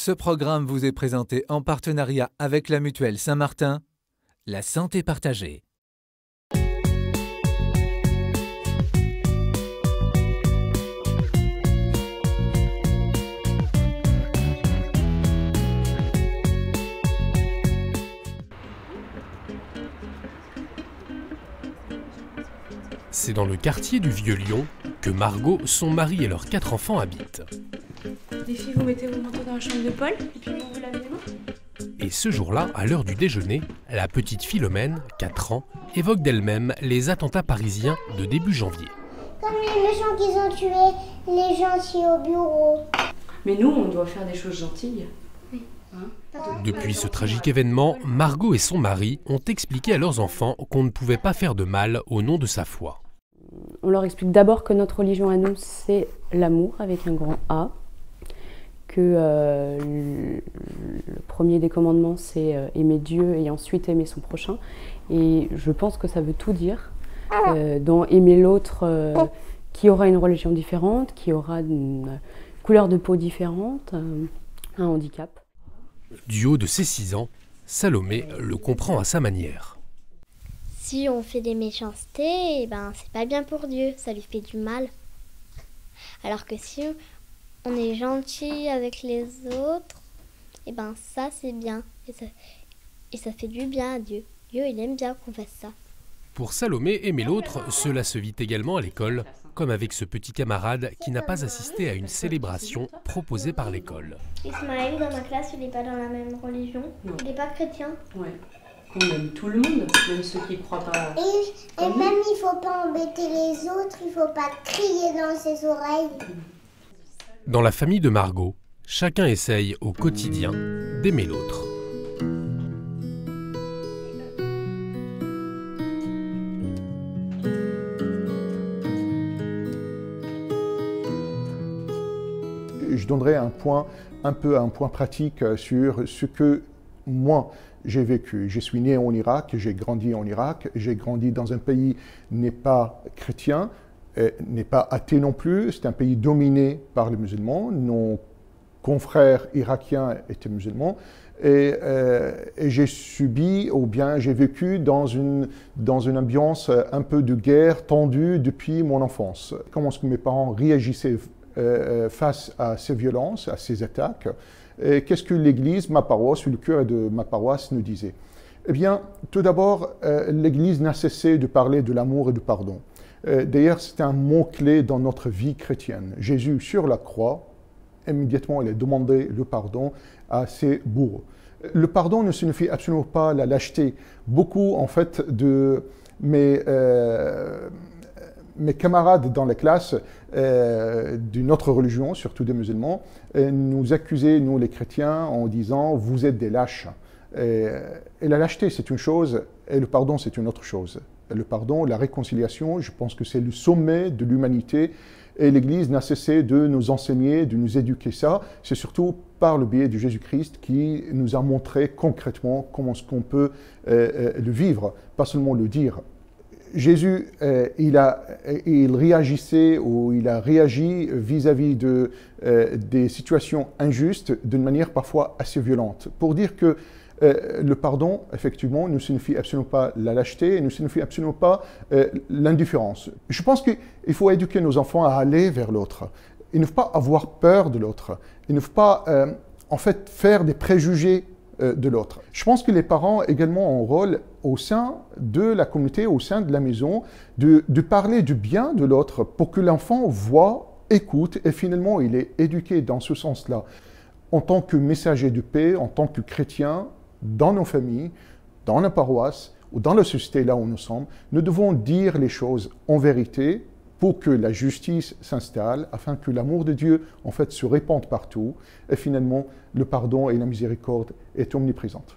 Ce programme vous est présenté en partenariat avec la Mutuelle Saint-Martin, la santé partagée. C'est dans le quartier du Vieux-Lyon que Margot, son mari et leurs 4 enfants habitent. Les filles, vous mettez vos manteaux dans la chambre de Paul, et puis vous lavez les mains. Et ce jour-là, à l'heure du déjeuner, la petite Philomène, 4 ans, évoque d'elle-même les attentats parisiens de début janvier. Comme les méchants qui ont tué les gentils au bureau. Mais nous, on doit faire des choses gentilles. Oui. Depuis ce tragique événement, Margot et son mari ont expliqué à leurs enfants qu'on ne pouvait pas faire de mal au nom de sa foi. On leur explique d'abord que notre religion à nous, c'est l'amour avec un grand A. Que le premier des commandements, c'est aimer Dieu et ensuite aimer son prochain. Et je pense que ça veut tout dire. Dans aimer l'autre qui aura une religion différente, qui aura une couleur de peau différente, un handicap. Du haut de ses 6 ans, Salomé le comprend à sa manière. Si on fait des méchancetés, c'est pas bien pour Dieu, ça lui fait du mal. Alors que si on est gentil avec les autres, ça c'est bien. Et ça fait du bien à Dieu. Dieu, il aime bien qu'on fasse ça. Pour Salomé, aimer l'autre, cela se vit également à l'école, comme avec ce petit camarade qui n'a pas assisté à une célébration proposée par l'école. Ismaël, dans ma classe, il n'est pas dans la même religion. Non. Il n'est pas chrétien. Ouais. On aime tout le monde, même ceux qui ne croient pas. Et même, il ne faut pas embêter les autres, il ne faut pas crier dans ses oreilles. Dans la famille de Margot, chacun essaye au quotidien d'aimer l'autre. Je donnerai un point pratique sur ce que moi j'ai vécu. Je suis né en Irak, j'ai grandi en Irak, j'ai grandi dans un pays n'est pas chrétien, n'est pas athée non plus, c'est un pays dominé par les musulmans. Nos confrères irakiens étaient musulmans et j'ai subi ou bien j'ai vécu dans une ambiance un peu de guerre tendue depuis mon enfance. Comment est-ce que mes parents réagissaient face à ces violences, à ces attaques? Qu'est-ce que l'Église, ma paroisse, ou le curé de ma paroisse nous disait? Eh bien, tout d'abord, l'Église n'a cessé de parler de l'amour et du pardon. D'ailleurs, c'est un mot-clé dans notre vie chrétienne. Jésus, sur la croix, immédiatement, il a demandé le pardon à ses bourreaux. Le pardon ne signifie absolument pas la lâcheté. Beaucoup, en fait, de mes camarades dans la classe d'une autre religion, surtout des musulmans, nous accusaient, nous les chrétiens, en disant « vous êtes des lâches ». Et la lâcheté, c'est une chose, et le pardon, c'est une autre chose. Le pardon, la réconciliation, je pense que c'est le sommet de l'humanité, et l'Église n'a cessé de nous enseigner, de nous éduquer ça. C'est surtout par le biais de Jésus-Christ qui nous a montré concrètement comment est-ce qu'on peut le vivre, pas seulement le dire. Jésus, il réagissait ou il a réagi vis-à-vis des situations injustes d'une manière parfois assez violente. Pour dire que le pardon, effectivement, ne signifie absolument pas la lâcheté et ne signifie absolument pas l'indifférence. Je pense qu'il faut éduquer nos enfants à aller vers l'autre. Il ne faut pas avoir peur de l'autre. Il ne faut pas, en fait, faire des préjugés de l'autre. Je pense que les parents également ont un rôle au sein de la communauté, au sein de la maison, de parler du bien de l'autre pour que l'enfant voit, écoute et finalement il est éduqué dans ce sens-là. En tant que messager de paix, en tant que chrétien, dans nos familles, dans la paroisse ou dans la société là où nous sommes, nous devons dire les choses en vérité pour que la justice s'installe, afin que l'amour de Dieu en fait se répande partout et finalement le pardon et la miséricorde est omniprésente.